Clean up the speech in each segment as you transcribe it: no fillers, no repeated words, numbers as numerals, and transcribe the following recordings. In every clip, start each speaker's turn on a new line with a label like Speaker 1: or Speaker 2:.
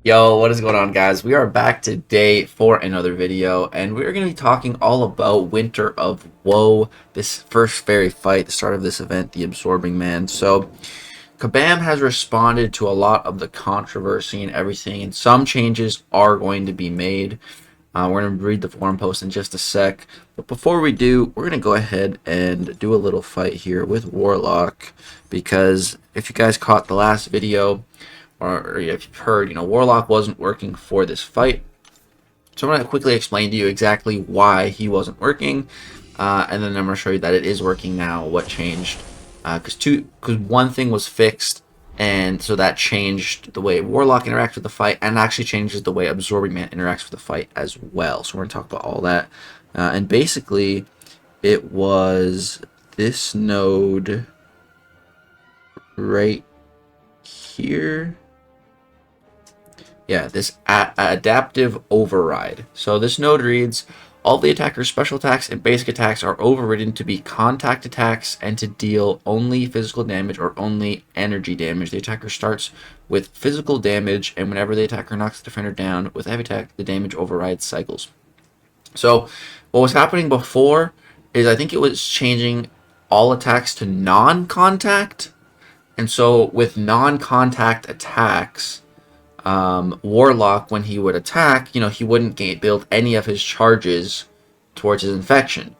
Speaker 1: Yo, what is going on, guys? We are back today for another video, and we're going to be talking all about Winter of Woe, this first fairy fight, the start of this event, the Absorbing Man. So, Kabam has responded to a lot of the controversy and everything, and some changes are going to be made. We're going to read the forum post in just a sec, but before we do, we're going to go ahead and do a little fight here with Warlock, because if you guys caught the last video, or if you've heard, Warlock wasn't working for this fight. So I'm going to quickly explain to you exactly why he wasn't working, and then I'm going to show you that it is working now, what changed. Because one thing was fixed, and so that changed the way Warlock interacts with the fight, and actually changes the way Absorbing Man interacts with the fight as well. So we're going to talk about all that. And basically, it was this node right here. Yeah, this adaptive override. So this node reads, all the attacker's special attacks and basic attacks are overridden to be contact attacks and to deal only physical damage or only energy damage. The attacker starts with physical damage, and whenever the attacker knocks the defender down with a heavy attack, the damage override cycles. So what was happening before is I think it was changing all attacks to non-contact. And so with non-contact attacks, Warlock, when he would attack, he wouldn't build any of his charges towards his infection.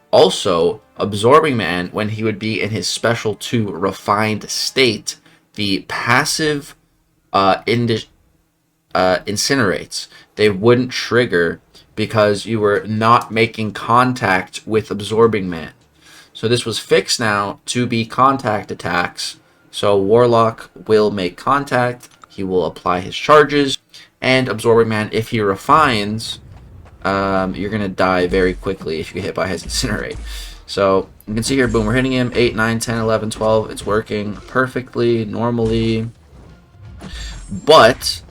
Speaker 1: Also, Absorbing Man, when he would be in his special 2 refined state, the passive incinerates. They wouldn't trigger because you were not making contact with Absorbing Man. So this was fixed now to be contact attacks. So Warlock will make contact. He will apply his charges, and Absorbing Man, if he refines, you're going to die very quickly if you get hit by his Incinerate. So you can see here, boom, we're hitting him, 8, 9, 10, 11, 12. It's working perfectly, normally. But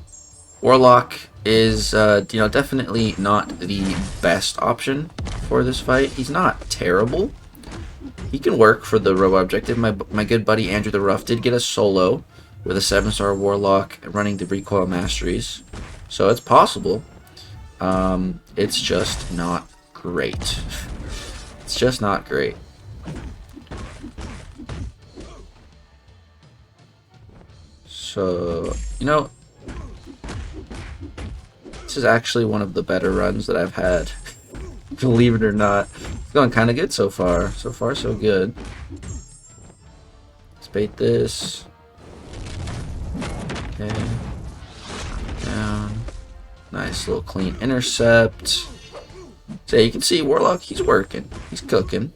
Speaker 1: Warlock is, definitely not the best option for this fight. He's not terrible. He can work for the robot objective. My good buddy Andrew the Rough did get a solo with a 7-star Warlock running the recoil masteries. So it's possible. It's just not great. It's just not great. So, this is actually one of the better runs that I've had. Believe it or not. It's going kind of good so far. So far, so good. Let's bait this. Okay. Down. Nice little clean intercept. So you can see Warlock, he's working. He's cooking.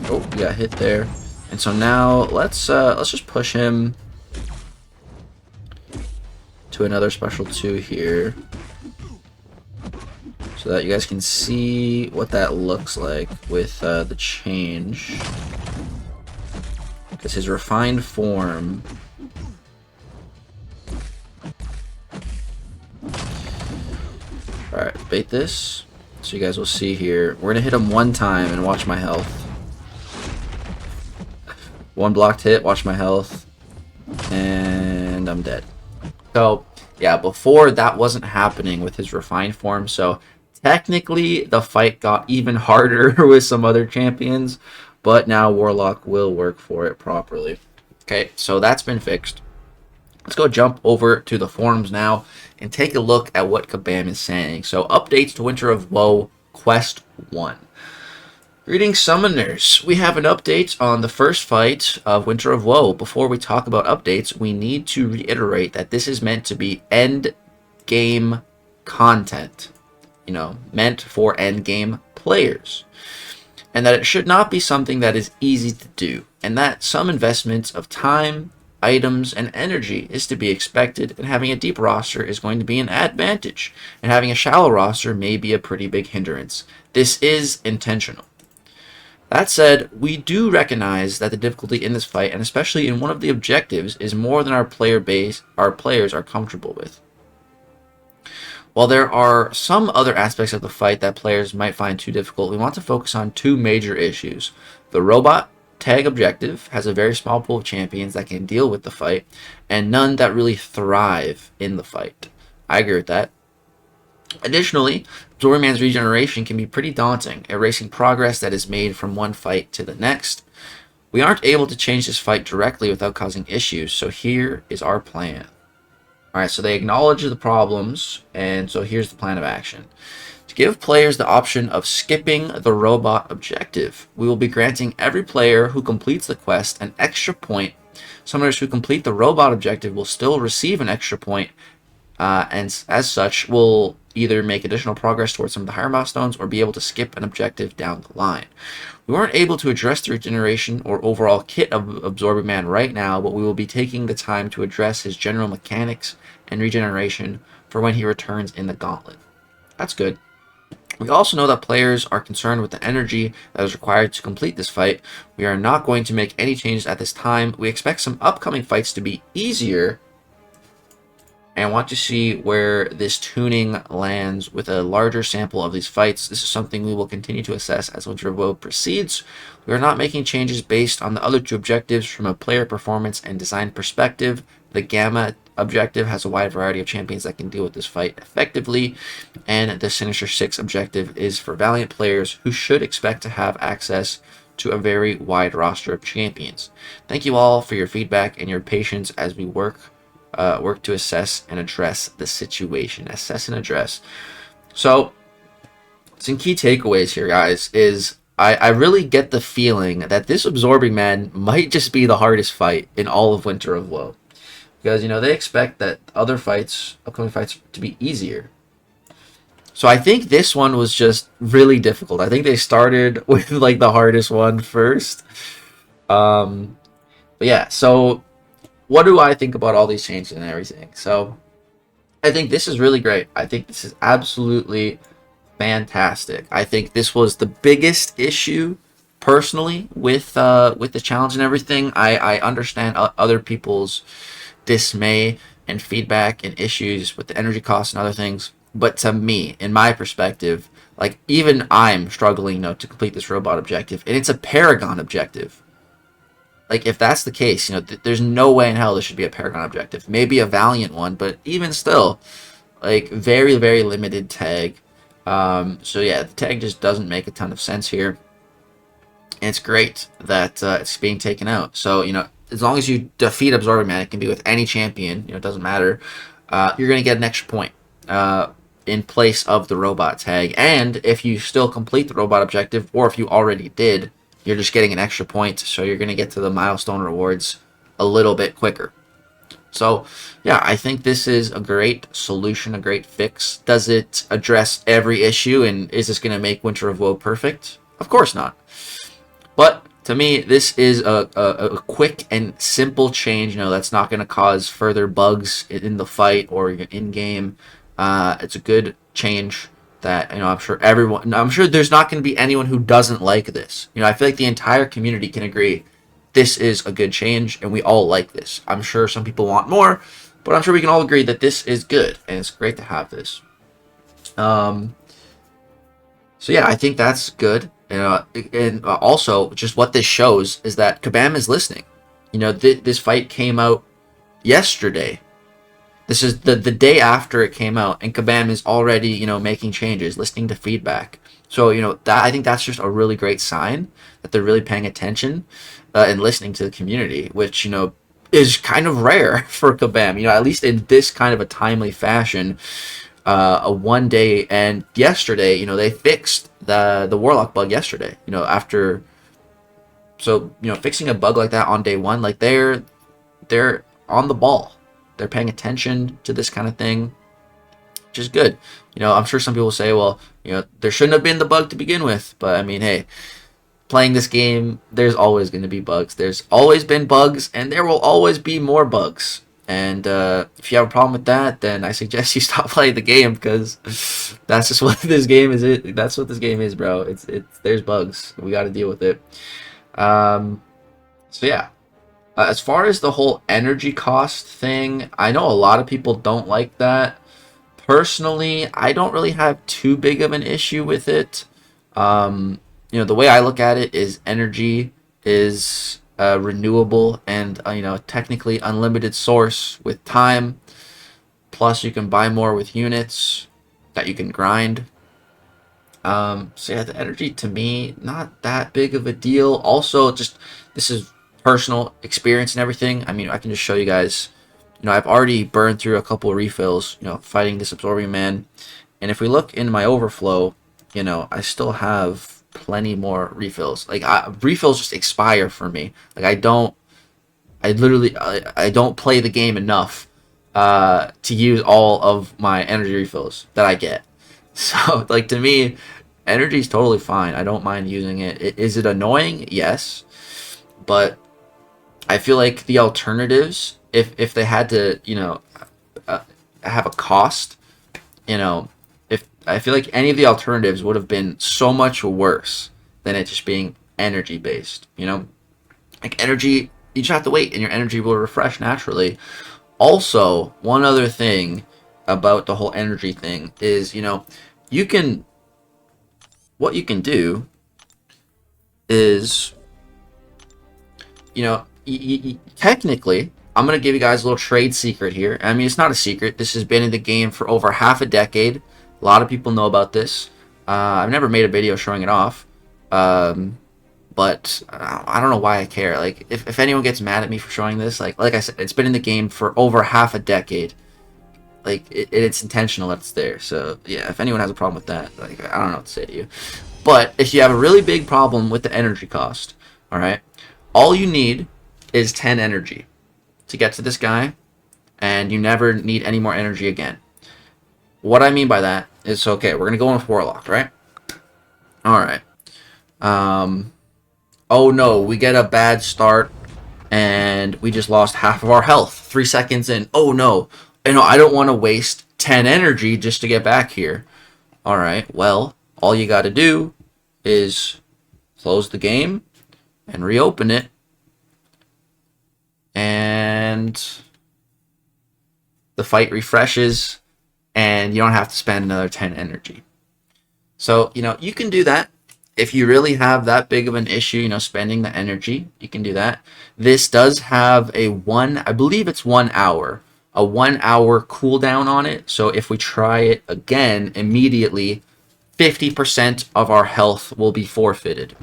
Speaker 1: Oh, we got hit there. And so now let's just push him to another special 2 here, so that you guys can see what that looks like with the change. Because his refined form, alright, bait this. So you guys will see here. We're going to hit him one time and watch my health. One blocked hit, watch my health. And I'm dead. So, yeah, before that wasn't happening with his refined form. So, technically, the fight got even harder with some other champions. But now Warlock will work for it properly. Okay, so that's been fixed. Let's go jump over to the forums now and take a look at what Kabam is saying. So, updates to Winter of Woe, Quest 1. Greetings, Summoners. We have an update on the first fight of Winter of Woe. Before we talk about updates, we need to reiterate that this is meant to be end game content. Meant for end game players. And that it should not be something that is easy to do. And that some investments of time, items, and energy is to be expected, and having a deep roster is going to be an advantage, and having a shallow roster may be a pretty big hindrance. This is intentional. That said, we do recognize that the difficulty in this fight, and especially in one of the objectives, is more than our players are comfortable with. While there are some other aspects of the fight that players might find too difficult, we want to focus on 2 major issues: the robot tag objective has a very small pool of champions that can deal with the fight, and none that really thrive in the fight. I agree with that. Additionally, AbsorbingMan's regeneration can be pretty daunting, erasing progress that is made from one fight to the next. We aren't able to change this fight directly without causing issues, so here is our plan. Alright, so they acknowledge the problems, and so here's the plan of action. To give players the option of skipping the robot objective, we will be granting every player who completes the quest an extra point. Summoners who complete the robot objective will still receive an extra point, and as such will either make additional progress towards some of the higher milestones or be able to skip an objective down the line. We weren't able to address the regeneration or overall kit of AbsorbingMan right now, but we will be taking the time to address his general mechanics and regeneration for when he returns in the gauntlet. That's good. We also know that players are concerned with the energy that is required to complete this fight. We are not going to make any changes at this time. We expect some upcoming fights to be easier and want to see where this tuning lands with a larger sample of these fights. This is something we will continue to assess as Winter of Woe proceeds. We are not making changes based on the other two objectives from a player performance and design perspective. The Gamma objective has a wide variety of champions that can deal with this fight effectively, and the Sinister 6 objective is for Valiant players who should expect to have access to a very wide roster of champions. Thank you all for your feedback and your patience as we work to assess and address the situation. Assess and address. So, some key takeaways here, guys, is I really get the feeling that this AbsorbingMan might just be the hardest fight in all of Winter of Woe. Because, you know, they expect that other fights, upcoming fights, to be easier. So I think this one was just really difficult. I think they started with, like, the hardest one first. But yeah, so what do I think about all these changes and everything? So I think this is really great. I think this is absolutely fantastic. I think this was the biggest issue personally with the challenge and everything. I understand other people's dismay and feedback and issues with the energy costs and other things, but to me, in my perspective, like, even I'm struggling, you know, to complete this robot objective, and it's a Paragon objective. Like, if that's the case, you know, there's no way in hell this should be a Paragon objective. Maybe a Valiant one, but even still, like, very, very limited tag. So yeah, the tag just doesn't make a ton of sense here. And it's great that it's being taken out. So, you know, as long as you defeat AbsorbingMan, it can be with any champion, you know, it doesn't matter. You're going to get an extra point in place of the robot tag. And if you still complete the robot objective, or if you already did, you're just getting an extra point, so you're going to get to the milestone rewards a little bit quicker. So, yeah, I think this is a great solution, a great fix. Does it address every issue, and is this going to make Winter of Woe perfect? Of course not. But to me, this is a quick and simple change. You know, that's not going to cause further bugs in the fight or in-game. It's a good change that, you know, I'm sure there's not going to be anyone who doesn't like this. You know, I feel like the entire community can agree this is a good change, and we all like this. I'm sure some people want more, but I'm sure we can all agree that this is good, and it's great to have this. So yeah, I think that's good. And also, just what this shows is that Kabam is listening. You know, this fight came out yesterday. This is the day after it came out, and Kabam is already, you know, making changes, listening to feedback. So, you know, I think that's just a really great sign that they're really paying attention and listening to the community, which, you know, is kind of rare for Kabam. You know, at least in this kind of a timely fashion. A one day, and yesterday, you know, they fixed the Warlock bug yesterday. You know, after, so, you know, fixing a bug like that on day one, like, they're on the ball. They're paying attention to this kind of thing, which is good. You know, I'm sure some people say, well, you know, there shouldn't have been the bug to begin with. But, I mean, hey, playing this game, there's always going to be bugs. There's always been bugs, and there will always be more bugs. And if you have a problem with that, then I suggest you stop playing the game, because that's just what this game is. That's what this game is, bro. It's there's bugs. We got to deal with it. So, yeah. As far as the whole energy cost thing, I know a lot of people don't like that. Personally, I don't really have too big of an issue with it. You know, the way I look at it is energy is a renewable and technically unlimited source with time. Plus, you can buy more with units that you can grind. So yeah, the energy to me, not that big of a deal. Also, just this is personal experience and everything. I mean, I can just show you guys. I've already burned through a couple of refills, fighting this absorbing man. And if we look in my overflow, I still have plenty more refills. Like, refills just expire for me. Like, I don't play the game enough to use all of my energy refills that I get. So, like, to me, energy is totally fine. I don't mind using it. Is it annoying? Yes. But I feel like the alternatives, if they had to, have a cost, if I feel like any of the alternatives would have been so much worse than it just being energy based. Like energy, you just have to wait, and your energy will refresh naturally. Also, one other thing about the whole energy thing is, what you can do is, technically, I'm going to give you guys a little trade secret here. I mean, it's not a secret. This has been in the game for over half a decade. A lot of people know about this. I've never made a video showing it off. But I don't know why I care. Like, if anyone gets mad at me for showing this, like I said, it's been in the game for over half a decade. Like, it's intentional that it's there. So, yeah, if anyone has a problem with that, like, I don't know what to say to you. But if you have a really big problem with the energy cost, all right, all you need is 10 energy to get to this guy, and you never need any more energy again. What I mean by that is, okay, we're going to go in with Warlock, right? All right. Oh, no, we get a bad start, and we just lost half of our health 3 seconds in. Oh, no. I don't want to waste 10 energy just to get back here. All right, well, all you got to do is close the game and reopen it. And the fight refreshes, and you don't have to spend another 10 energy. So, you can do that. If you really have that big of an issue, spending the energy, you can do that. This does have I believe it's 1 hour. A 1 hour cooldown on it. So if we try it again immediately, 50% of our health will be forfeited.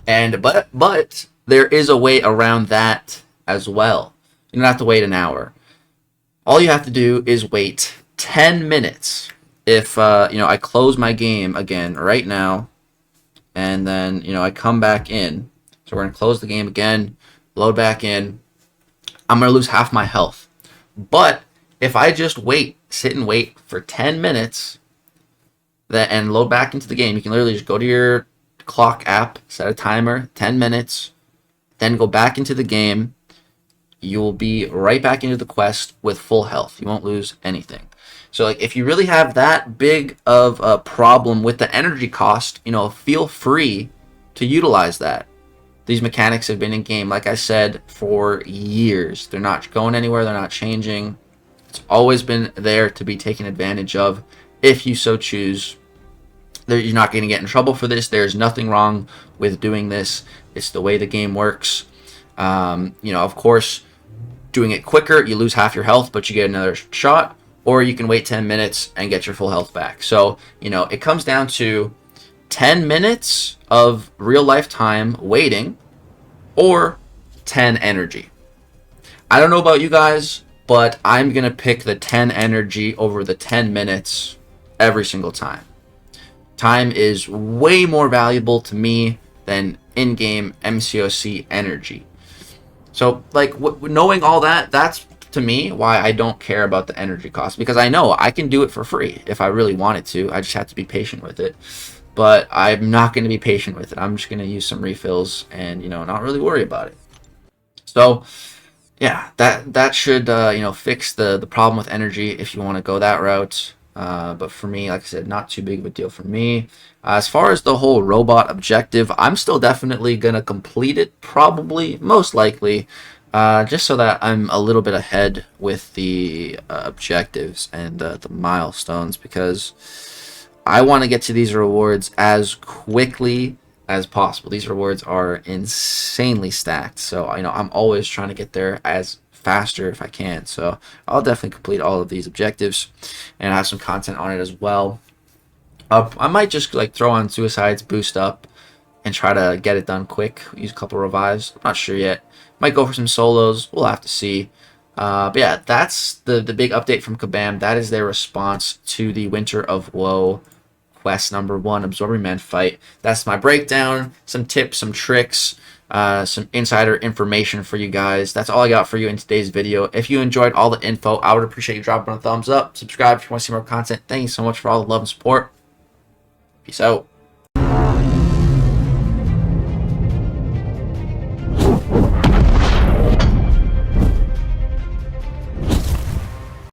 Speaker 1: But there is a way around that as well. You don't have to wait an hour. All you have to do is wait 10 minutes. If I close my game again right now, and then I come back in. So we're gonna close the game again, load back in. I'm gonna lose half my health. But if I just sit and wait for 10 minutes, and load back into the game, you can literally just go to your clock app, set a timer, 10 minutes, then go back into the game. You will be right back into the quest with full health. You won't lose anything. So, like, if you really have that big of a problem with the energy cost, feel free to utilize that. These mechanics have been in game, like I said, for years. They're not going anywhere. They're not changing. It's always been there to be taken advantage of if you so choose. You're not going to get in trouble for this. There's nothing wrong with doing this. It's the way the game works. Of course, doing it quicker, you lose half your health, but you get another shot. Or you can wait 10 minutes and get your full health back. So, it comes down to 10 minutes of real life time waiting, or 10 energy. I don't know about you guys, but I'm going to pick the 10 energy over the 10 minutes every single time. Time is way more valuable to me than in-game MCOC energy. So, like, knowing all that, that's to me why I don't care about the energy cost, because I know I can do it for free if I really wanted to. I just have to be patient with it. But I'm not going to be patient with it. I'm just going to use some refills and, not really worry about it. So, yeah, that should, fix the problem with energy if you want to go that route. But for me, like I said, not too big of a deal for me. As far as the whole robot objective, I'm still definitely going to complete it, probably, most likely, just so that I'm a little bit ahead with the objectives and the milestones, because I want to get to these rewards as quickly as possible. These rewards are insanely stacked, so I'm always trying to get there as faster if I can. So I'll definitely complete all of these objectives and have some content on it as well. I might just like throw on suicides, boost up, and try to get it done quick. Use a couple revives. I'm not sure yet. Might go for some solos. We'll have to see. But yeah, that's the big update from Kabam. That is their response to the Winter of Woe quest number 1, Absorbing Man fight. That's my breakdown, some tips, some tricks, some insider information for you guys. That's all I got for you in today's video. If you enjoyed all the info, I would appreciate you dropping a thumbs up. Subscribe if you want to see more content. Thank you so much for all the love and support. Peace out.